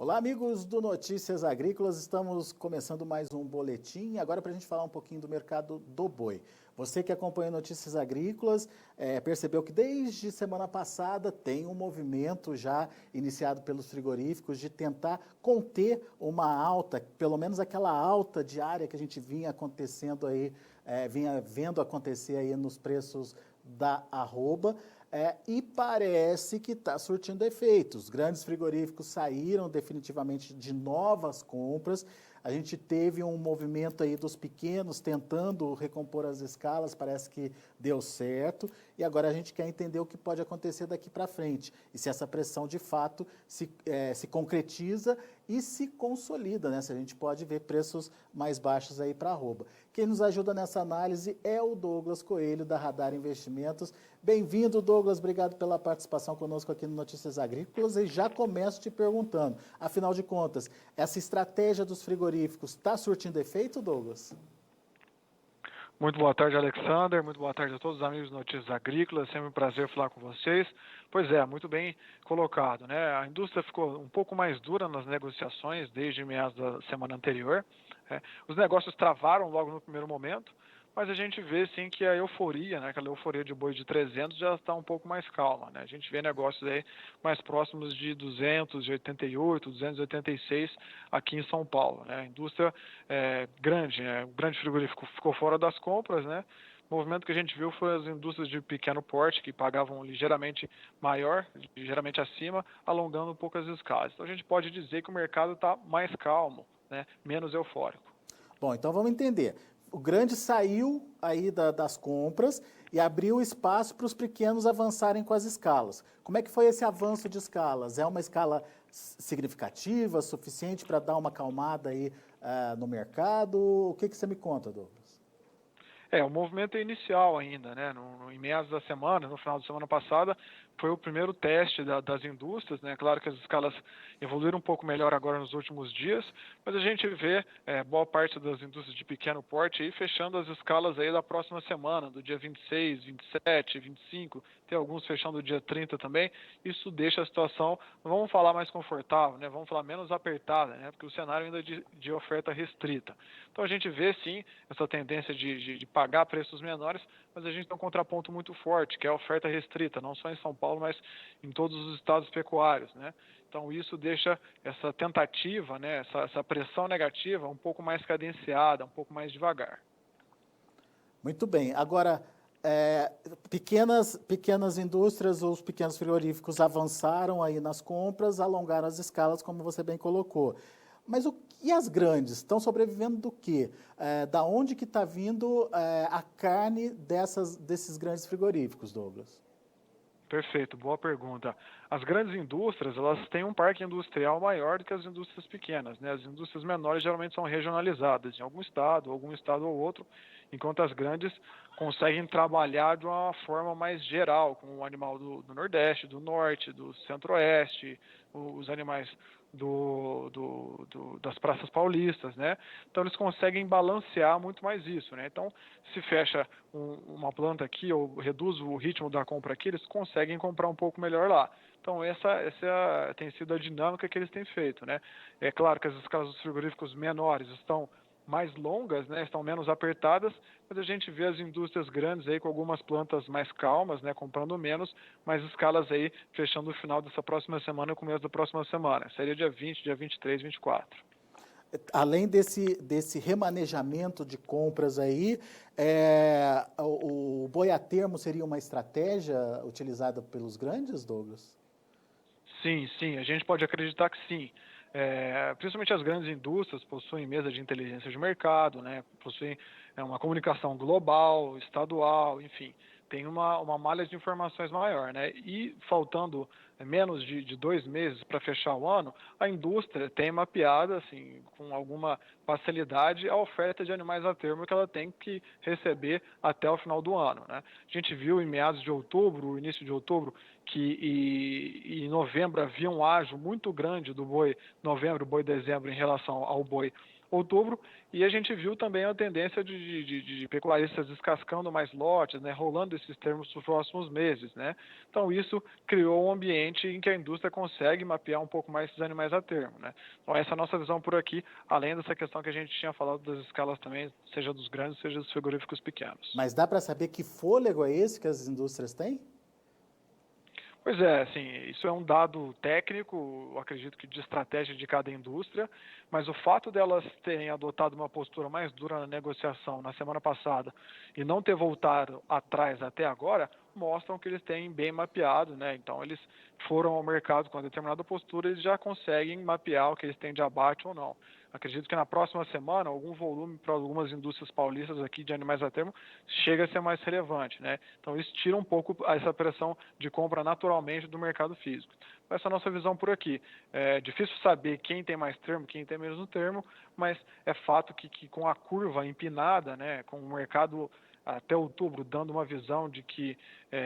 Olá, amigos do Notícias Agrícolas. Estamos começando mais um boletim. Agora, para a gente falar um pouquinho do mercado do boi. Você que acompanha Notícias Agrícolas percebeu que desde semana passada tem um movimento já iniciado pelos frigoríficos de tentar conter uma alta, pelo menos aquela alta diária que a gente vinha acontecendo aí, vinha vendo acontecer aí nos preços da arroba. E parece que está surtindo efeitos. Os grandes frigoríficos saíram definitivamente de novas compras. A gente teve um movimento aí dos pequenos tentando recompor as escalas, parece que deu certo. E agora a gente quer entender o que pode acontecer daqui para frente. E se essa pressão de fato se concretiza e se consolida, né? Se a gente pode ver preços mais baixos aí para arroba. Quem nos ajuda nessa análise é o Douglas Coelho, da Radar Investimentos. Bem-vindo, Douglas. Obrigado pela participação conosco aqui no Notícias Agrícolas. E já começo te perguntando, afinal de contas, essa estratégia dos frigoríficos está surtindo efeito, Douglas? Muito boa tarde, Alexander. Muito boa tarde a todos os amigos do Notícias Agrícolas. Sempre um prazer falar com vocês. Pois é, muito bem colocado, né? A indústria ficou um pouco mais dura nas negociações desde meados da semana anterior. Os negócios travaram logo no primeiro momento, mas a gente vê sim que a euforia, né, aquela euforia de boi de 300 já está um pouco mais calma, né? A gente vê negócios aí mais próximos de 288, 286 aqui em São Paulo, né? A indústria grande, né? O grande frigorífico ficou fora das compras, né? O movimento que a gente viu foi as indústrias de pequeno porte, que pagavam ligeiramente maior, ligeiramente acima, alongando um pouco as escalas. Então a gente pode dizer que o mercado está mais calmo, né? Menos eufórico. Bom, então vamos entender. O grande saiu aí das compras e abriu espaço para os pequenos avançarem com as escalas. Como é que foi esse avanço de escalas? É uma escala significativa, suficiente para dar uma acalmada aí no mercado? O que você me conta, Douglas? O movimento é inicial ainda, né? Em meados da semana, no final da semana passada, foi o primeiro teste das indústrias, né? Claro que as escalas evoluíram um pouco melhor agora nos últimos dias, mas a gente vê boa parte das indústrias de pequeno porte aí fechando as escalas aí da próxima semana, do dia 26, 27, 25, tem alguns fechando o dia 30 também. Isso deixa a situação, não vamos falar mais confortável, né? Vamos falar menos apertada, né? Porque o cenário ainda é de oferta restrita. Então a gente vê sim essa tendência de pagar preços menores, mas a gente tem um contraponto muito forte, que é a oferta restrita, não só em São Paulo, mas em todos os estados pecuários, né? Então isso deixa essa tentativa, né, essa pressão negativa um pouco mais cadenciada, um pouco mais devagar. Muito bem. Agora, pequenas indústrias ou os pequenos frigoríficos avançaram aí nas compras, alongaram as escalas, como você bem colocou. Mas e as grandes? Estão sobrevivendo do quê? Da onde que está vindo a carne desses grandes frigoríficos, Douglas? Perfeito, boa pergunta. As grandes indústrias, elas têm um parque industrial maior do que as indústrias pequenas, né? As indústrias menores geralmente são regionalizadas em algum estado ou outro, enquanto as grandes conseguem trabalhar de uma forma mais geral, com o animal do Nordeste, do Norte, do Centro-Oeste, os animais das praças paulistas, né? Então eles conseguem balancear muito mais isso, né? Então, se fecha uma planta aqui ou reduz o ritmo da compra aqui, eles conseguem comprar um pouco melhor lá. Então essa tem sido a dinâmica que eles têm feito, né? É claro que as escalas dos frigoríficos menores estão mais longas, né, estão menos apertadas, mas a gente vê as indústrias grandes aí com algumas plantas mais calmas, né, comprando menos, mas escalas aí fechando o final dessa próxima semana e o começo da próxima semana. Seria dia 20, dia 23, 24. Além desse remanejamento de compras aí, o boi a termo seria uma estratégia utilizada pelos grandes, Douglas? Sim, a gente pode acreditar que sim. Principalmente as grandes indústrias possuem mesa de inteligência de mercado, né? Possuem uma comunicação global, estadual, enfim, tem uma malha de informações maior, né? E faltando menos de 2 meses para fechar o ano, a indústria tem mapeada, assim, com alguma facilidade, a oferta de animais a termo que ela tem que receber até o final do ano, né? A gente viu em meados de outubro, início de outubro, que em novembro havia um ágio muito grande do boi novembro, boi dezembro em relação ao boi outubro, e a gente viu também a tendência de pecuaristas descascando mais lotes, né, rolando esses termos para os próximos meses, né? Então isso criou um ambiente em que a indústria consegue mapear um pouco mais esses animais a termo, né? Então essa é a nossa visão por aqui, além dessa questão que a gente tinha falado das escalas também, seja dos grandes, seja dos frigoríficos pequenos. Mas dá para saber que fôlego é esse que as indústrias têm? Pois é, assim, isso é um dado técnico, eu acredito que de estratégia de cada indústria, mas o fato delas terem adotado uma postura mais dura na negociação na semana passada e não ter voltado atrás até agora, mostram que eles têm bem mapeado, né? Então eles foram ao mercado com uma determinada postura e já conseguem mapear o que eles têm de abate ou não. Acredito que na próxima semana, algum volume para algumas indústrias paulistas aqui de animais a termo chega a ser mais relevante, né? Então isso tira um pouco essa pressão de compra naturalmente do mercado físico. Essa é a nossa visão por aqui. É difícil saber quem tem mais termo, quem tem menos no termo, mas é fato que com a curva empinada, né, com o mercado até outubro dando uma visão de que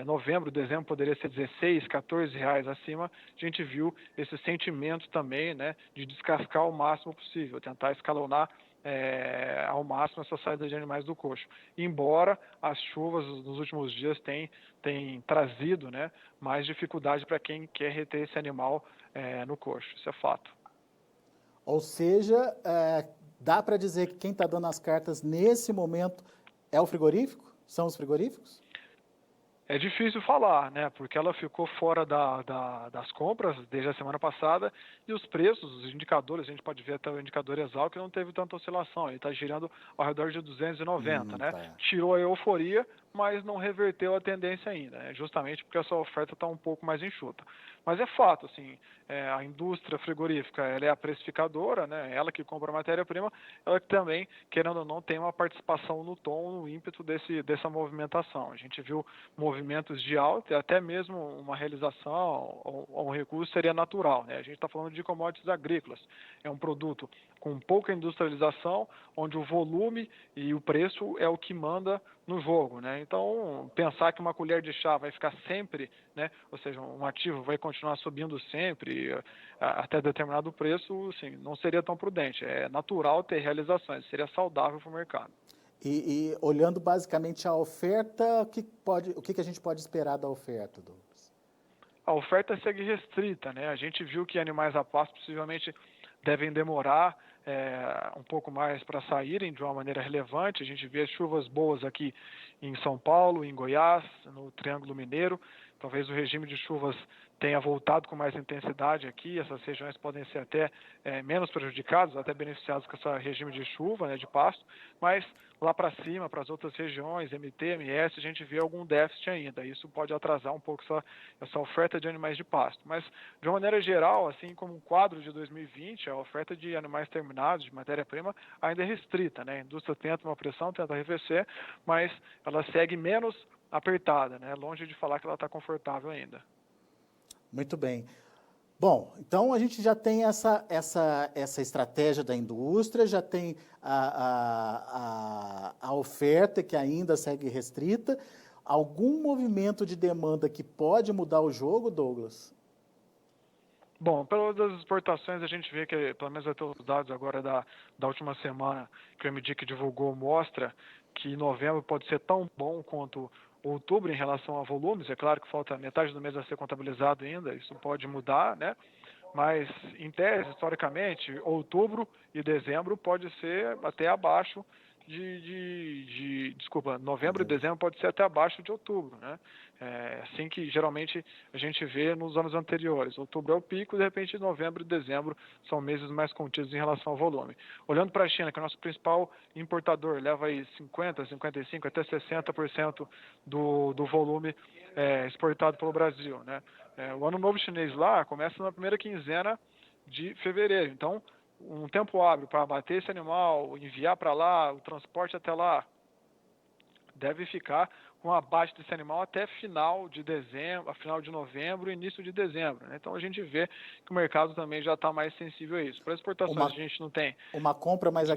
novembro, dezembro poderia ser 16, 14 reais acima, a gente viu esse sentimento também, né, de descascar o máximo possível, tentar escalonar ao máximo essa saída de animais do coxo. Embora as chuvas nos últimos dias tenham trazido, né, mais dificuldade para quem quer reter esse animal no coxo, isso é fato. Ou seja, dá para dizer que quem está dando as cartas nesse momento é o frigorífico? São os frigoríficos? É difícil falar, né? Porque ela ficou fora das compras desde a semana passada e os preços, os indicadores, a gente pode ver até o indicador Exal que não teve tanta oscilação, ele está girando ao redor de 290, né? Tá. Tirou a euforia, mas não reverteu a tendência ainda, né? Justamente porque essa oferta está um pouco mais enxuta. Mas é fato, assim, a indústria frigorífica, ela é a precificadora, né? Ela que compra a matéria-prima, ela que também, querendo ou não, tem uma participação no tom, no ímpeto dessa movimentação. A gente viu movimentos de alta e até mesmo uma realização ou um recurso seria natural, né? A gente está falando de commodities agrícolas. É um produto com pouca industrialização, onde o volume e o preço é o que manda no jogo, né? Então, pensar que uma colher de chá vai ficar sempre, né? Ou seja, um ativo vai continuar subindo sempre até determinado preço, assim, não seria tão prudente. É natural ter realizações, seria saudável para o mercado. E olhando basicamente a oferta, o que a gente pode esperar da oferta, Douglas? A oferta segue restrita, né? A gente viu que animais a pasto possivelmente devem demorar um pouco mais para saírem de uma maneira relevante. A gente vê chuvas boas aqui em São Paulo, em Goiás, no Triângulo Mineiro. Talvez o regime de chuvas tenha voltado com mais intensidade aqui. Essas regiões podem ser até menos prejudicadas, até beneficiadas com esse regime de chuva, né, de pasto, mas lá para cima, para as outras regiões, MT, MS, a gente vê algum déficit ainda. Isso pode atrasar um pouco essa oferta de animais de pasto. Mas, de uma maneira geral, assim como um quadro de 2020, a oferta de animais terminados, de matéria-prima, ainda é restrita, né? A indústria tenta uma pressão, tenta arrefecer, mas ela segue menos apertada, né? Longe de falar que ela está confortável ainda. Muito bem. Bom, então a gente já tem essa estratégia da indústria, já tem a oferta que ainda segue restrita. Algum movimento de demanda que pode mudar o jogo, Douglas? Bom, pelas exportações a gente vê que, pelo menos até os dados agora da última semana que o MDIC divulgou, mostra que novembro pode ser tão bom quanto outubro em relação a volumes. É claro que falta metade do mês a ser contabilizado ainda, isso pode mudar, né? Mas, em tese, historicamente, outubro e dezembro pode ser até abaixo desculpa, novembro e dezembro pode ser até abaixo de outubro, né? Assim que geralmente a gente vê nos anos anteriores. Outubro é o pico, de repente novembro e dezembro são meses mais contidos em relação ao volume. Olhando para a China, que é o nosso principal importador, leva aí 50%, 55%, até 60% do volume exportado pelo Brasil, né? O ano novo chinês lá começa na primeira quinzena de fevereiro, então um tempo hábil para abater esse animal, enviar para lá, o transporte até lá, deve ficar com abate desse animal até final de dezembro, final de novembro e início de dezembro, né? Então a gente vê que o mercado também já está mais sensível a isso. Para exportações a gente não tem. Uma compra mais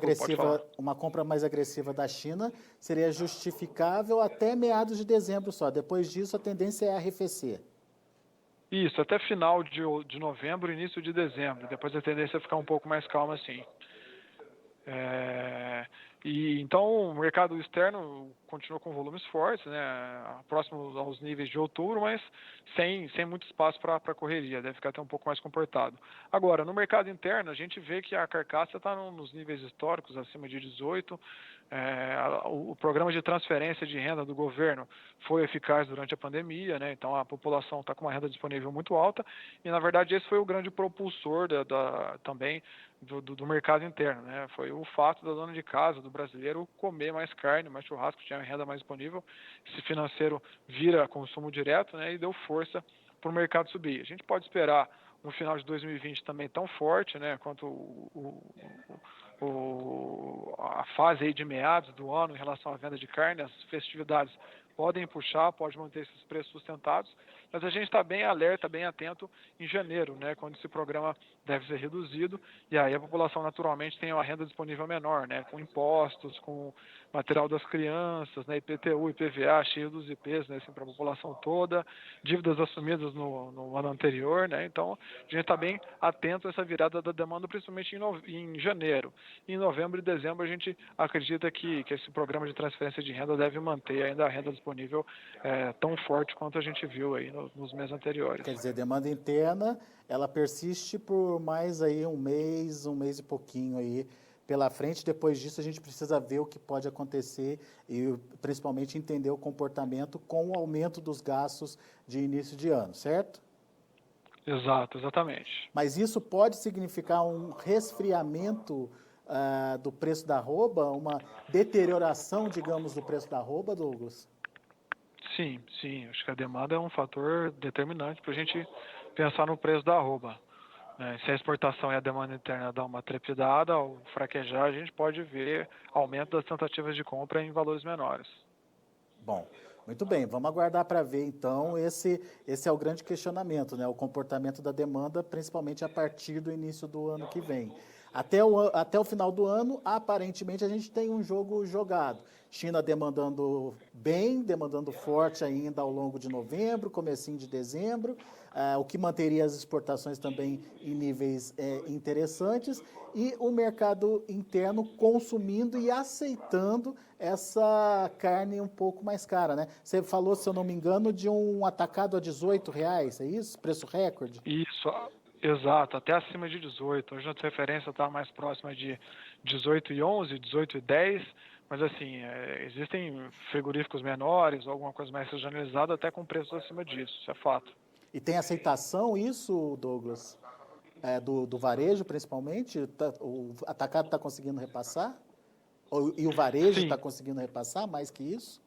agressiva da China seria justificável até meados de dezembro só. Depois disso a tendência é arrefecer. Isso, até final de novembro, início de dezembro. Depois a tendência é ficar um pouco mais calma, sim. E então o mercado externo continua com volumes fortes, né, próximos aos níveis de outubro, mas sem muito espaço para correria, deve ficar até um pouco mais comportado. Agora, no mercado interno, a gente vê que a carcaça está nos níveis históricos, acima de 18. O programa de transferência de renda do governo foi eficaz durante a pandemia, né, então a população está com uma renda disponível muito alta, e na verdade esse foi o grande propulsor também do mercado interno, né? Foi o fato da dona de casa, do brasileiro, comer mais carne, mais churrasco, tinha renda mais disponível. Esse financeiro vira consumo direto, né? E deu força para o mercado subir. A gente pode esperar um final de 2020 também tão forte, né? Quanto a fase aí de meados do ano em relação à venda de carne, as festividades podem puxar, pode manter esses preços sustentados, mas a gente está bem alerta, bem atento em janeiro, né, quando esse programa deve ser reduzido, e aí a população naturalmente tem uma renda disponível menor, né, com impostos, com material das crianças, né, IPTU, IPVA, cheio dos IPs, né, assim, para a população toda, dívidas assumidas no ano anterior, né, então a gente está bem atento a essa virada da demanda, principalmente em janeiro. Em novembro e dezembro a gente acredita que esse programa de transferência de renda deve manter ainda a renda disponível tão forte quanto a gente viu aí nos meses anteriores. Quer dizer, demanda interna, ela persiste por mais aí um mês e pouquinho aí pela frente. Depois disso, a gente precisa ver o que pode acontecer e, principalmente, entender o comportamento com o aumento dos gastos de início de ano, certo? Exato, exatamente. Mas isso pode significar um resfriamento do preço da arroba, uma deterioração, digamos, do preço da arroba, Douglas? Sim, sim. Acho que a demanda é um fator determinante para a gente pensar no preço da arroba. Se a exportação e a demanda interna dá uma trepidada, ao fraquejar, a gente pode ver aumento das tentativas de compra em valores menores. Bom, muito bem. Vamos aguardar para ver, então, esse é o grande questionamento, né? O comportamento da demanda, principalmente a partir do início do ano que vem. Até o final do ano, aparentemente, a gente tem um jogo jogado. China demandando bem, demandando forte ainda ao longo de novembro, comecinho de dezembro, o que manteria as exportações também em níveis interessantes, e o mercado interno consumindo e aceitando essa carne um pouco mais cara, né? Você falou, se eu não me engano, de um atacado a R$18, é isso? Preço recorde? Isso, exato, até acima de 18. Hoje a nossa referência está mais próxima de 18,11, 18,10, mas assim, existem frigoríficos menores, ou alguma coisa mais regionalizada, até com preços acima disso, isso é fato. E tem aceitação isso, Douglas? Do varejo, principalmente? O atacado está conseguindo repassar? E o varejo está conseguindo repassar mais que isso?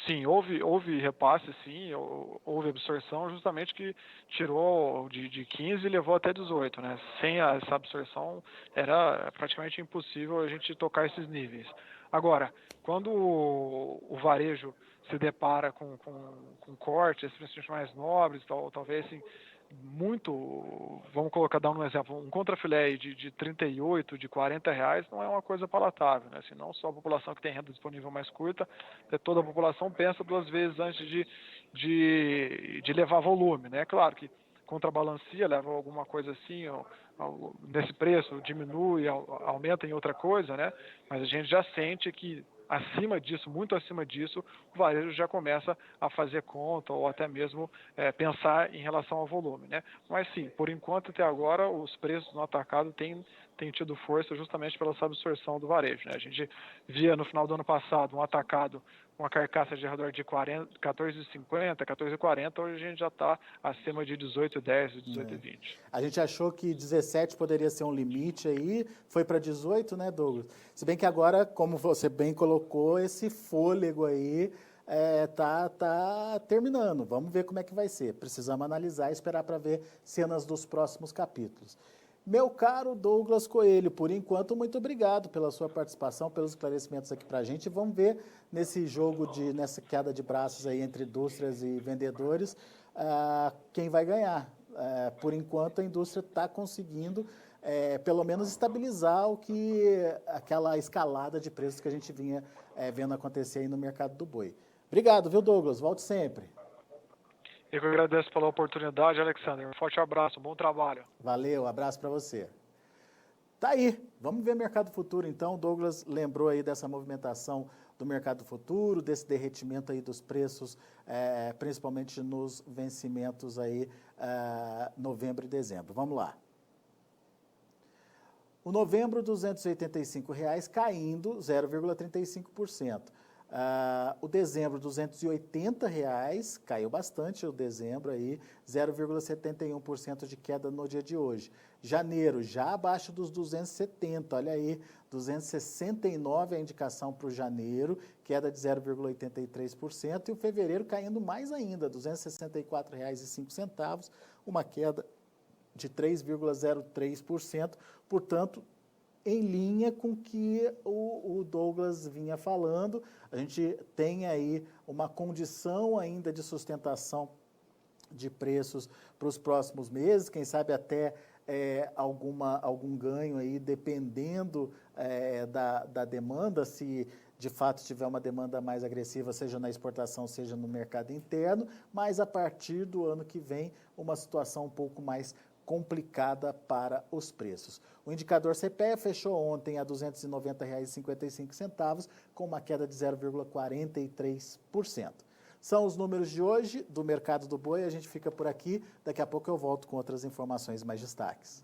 Sim, houve repasse, sim, houve absorção, justamente que tirou de 15 e levou até 18, né? Sem essa absorção era praticamente impossível a gente tocar esses níveis. Agora, quando o varejo se depara com cortes, principalmente mais nobres, talvez assim, vamos dar um exemplo, um contrafilé de 38, de R$40 não é uma coisa palatável, né? Assim, não só a população que tem renda disponível mais curta, toda a população pensa duas vezes antes de levar volume, né? Claro que contrabalanceia, leva alguma coisa assim, nesse preço, diminui, aumenta em outra coisa, né? Mas a gente já sente que acima disso, muito acima disso, o varejo já começa a fazer conta ou até mesmo pensar em relação ao volume, né? Mas sim, por enquanto até agora os preços no atacado têm tido força justamente pela absorção do varejo, né? A gente via no final do ano passado um atacado com uma carcaça de redor de 14,50, 14,40, hoje a gente já está acima de 18,10, 18,20. A gente achou que 17 poderia ser um limite aí, foi para 18, né, Douglas? Se bem que agora, como você bem colocou, esse fôlego aí tá terminando. Vamos ver como é que vai ser. Precisamos analisar e esperar para ver cenas dos próximos capítulos. Meu caro Douglas Coelho, por enquanto, muito obrigado pela sua participação, pelos esclarecimentos aqui para a gente. Vamos ver nesse jogo, nessa queda de braços aí entre indústrias e vendedores, quem vai ganhar. Por enquanto, a indústria está conseguindo, pelo menos, estabilizar aquela escalada de preços que a gente vinha vendo acontecer aí no mercado do boi. Obrigado, viu, Douglas? Volte sempre. Eu que agradeço pela oportunidade, Alexander. Um forte abraço, bom trabalho. Valeu, abraço para você. Tá aí, vamos ver mercado futuro então. O Douglas lembrou aí dessa movimentação do mercado futuro, desse derretimento aí dos preços, principalmente nos vencimentos aí, novembro e dezembro. Vamos lá. O novembro, R$ 285,00 caindo 0,35%. O dezembro, R$ 280,00, caiu bastante o dezembro aí, 0,71% de queda no dia de hoje. Janeiro, já abaixo dos 270, olha aí, 269 a indicação para o janeiro, queda de 0,83%, e o fevereiro caindo mais ainda, R$ 264,05, uma queda de 3,03%, portanto, em linha com o que o Douglas vinha falando. A gente tem aí uma condição ainda de sustentação de preços para os próximos meses, quem sabe até algum ganho aí, dependendo da demanda, se de fato tiver uma demanda mais agressiva, seja na exportação, seja no mercado interno, mas a partir do ano que vem, uma situação um pouco mais complicada para os preços. O indicador CPEA fechou ontem a R$ 290,55, com uma queda de 0,43%. São os números de hoje do mercado do boi, a gente fica por aqui, daqui a pouco eu volto com outras informações mais destaques.